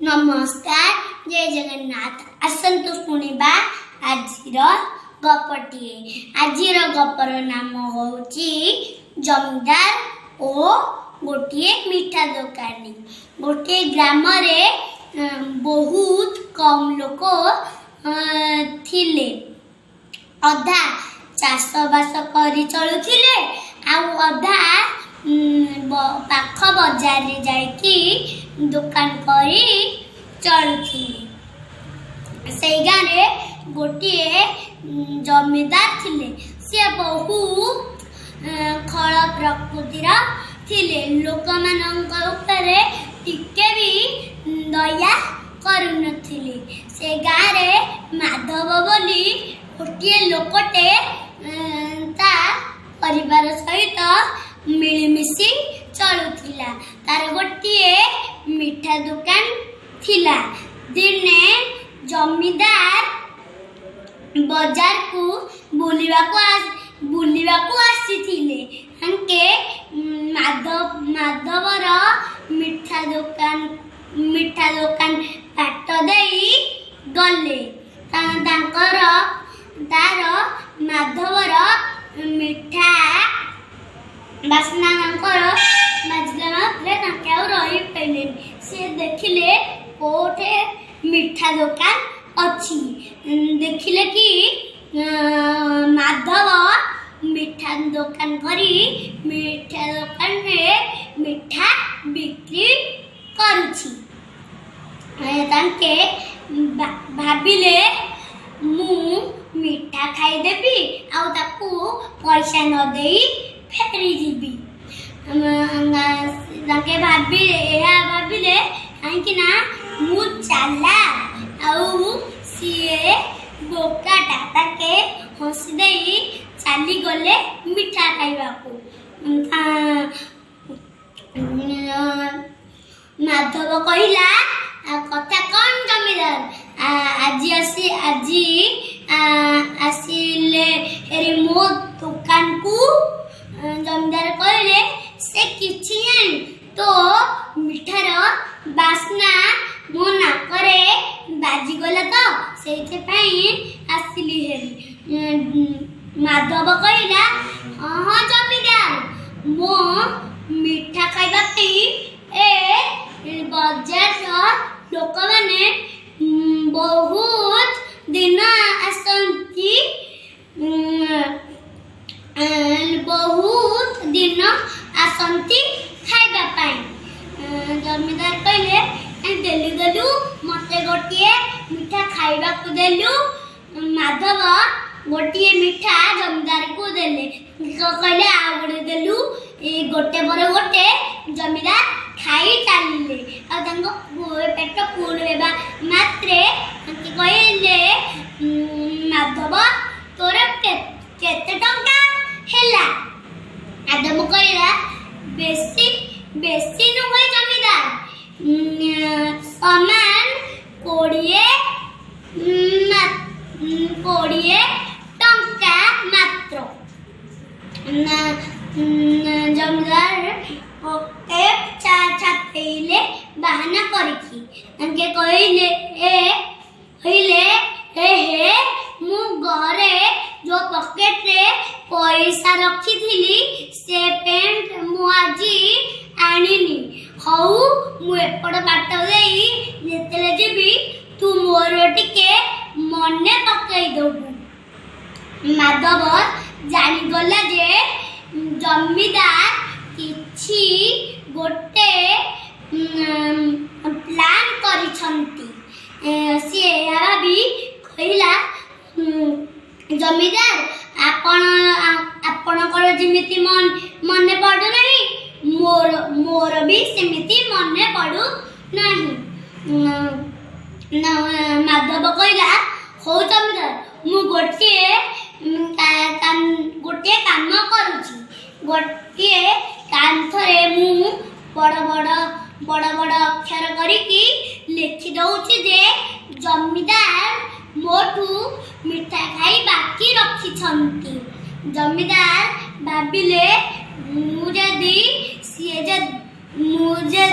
नमस्कार जय जगन्नाथ आसतु शुणा आज गपटे आज गपर नाम हूँ जमीदार और गोटे मीठा दुकानी। गोटे ग्राम रे बहुत कम लोक थिले। अधा चाष बास कर चलुथिले अधा पाख बजार रे जाइकी दुकान करी चलुथिले। से गाँ रे गोटे जमीदार थिले। से बहुत खल प्रकृतिर थिले। लोक मानक उपरे टिके भी दया करुनथिले। से गाँ रे माधव बोली गोटे लोकटे ता परिवार सहित मिलमिशी चलुथिला। तार गोटे मीठा दुकान थिला। दिने जमीदार बाजार को बुलिबाकू आसीथिले। हंके माधवर मीठा दुकान पाट देई गले। तार माधवर मीठा बासना बाजिला रही पारे। से देखिले कोठे मीठा दुकान अच्छी। देखिले कि माधव मीठा दुकान करी मीठा दुकान में मीठा बिक्री करुछि। तांके भाबिले मु मीठा खाईदेवी आउ ताकू पैसा न देई फेरी जीवी। तांके भाबिले कहीं मु चाला आउ सीए बोकाटा ताके हसी देई चली गले मीठा खाइबाकू। माधव कहला कथा कौन जमीदार आज आसिले रे मो दुकान को। जमीदार कहले से किछि नहीं तो मिठार बासना मो नाकरे बाजिगला तो से आसिली हेरी। माधव कहला हाँ जमीदार मो मीठा खाइबा ए बाजार लोक माने बहुत दिन आसंती खाइबा पाई। जमीदार कहले देलु मते गोटे मीठा खाइबा को देलु। माधव गोटे मीठा जमीदार को देले। कहले आ गोटे देलु। गोटे पर गोटे जमीदार खाई चलिले। पेट फुल हेबा मात्रे कहले माधव तोर केते टंका हेला। माधव कहला बेसी नुहे जमीदार समान 20 टंका मात्र। जमीदार छापेले बाहाना करिखी। तांके कहले हे मु घरे जो पॉकेट रे पैसा रखी थिली से पेंट मु आजी आनिनी। हऊ मु एपड़ बाट देई जेतेले जीवी तू मोर टिके मने पकई दबु। माधव जानी गला जे जमीदार किछि गोटे प्लान करिसंती। से भाबी कहला जमीदार आपणकर जिमिति मने पड़ू नहीं मोर भी सेमिति मने पड़ू नहीं। माधव कहला हो जमीदार मु गोटे काम करुछि। गोटे कांथरे मु बड़ अक्षर करिकी लिखि दउछि जे जमीदार मोठू मिठा खाई बाकी रखी छंती। जमीदार भाबिले मुझे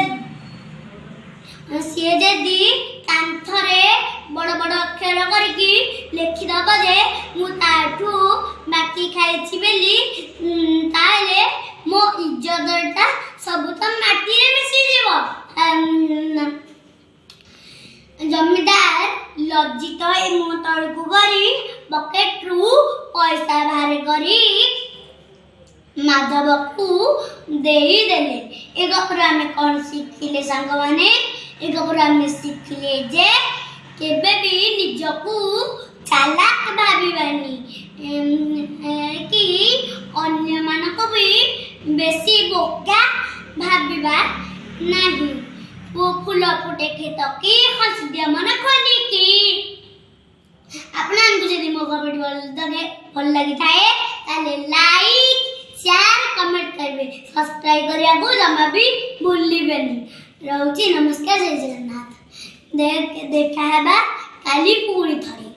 सी जदि कांथरे बड़ बड़ अक्षर करके लिखिदब जे मु ताठू बाकी खाइछि बेली ताले मो इज्जतटा सब तो माटी रे मिसी जीव। जमीदार लज्जित हो मुह तलकू करी बकेट रु पैसा बाहर करी माधव को देई देले। ए गपर आमे कोन सिखिले संग माने ए गपर आमे सिखिले जे केबे भी निजकू चालाक भाबिबानी कि अन्य मानको भी बेसी बोका भाबिबा नाही। वो फूल फुटे खेत की हंसदिया मन खोली की। आपन जदि मो वीडियो भल लगी थाए ताले लाइक शेयर कमेंट करबे सब्सक्राइब करिया को जमा भी भूलिबेनी। रहउची नमस्कार जय जगन्नाथ। देखा हेबा काली पूरी थरी।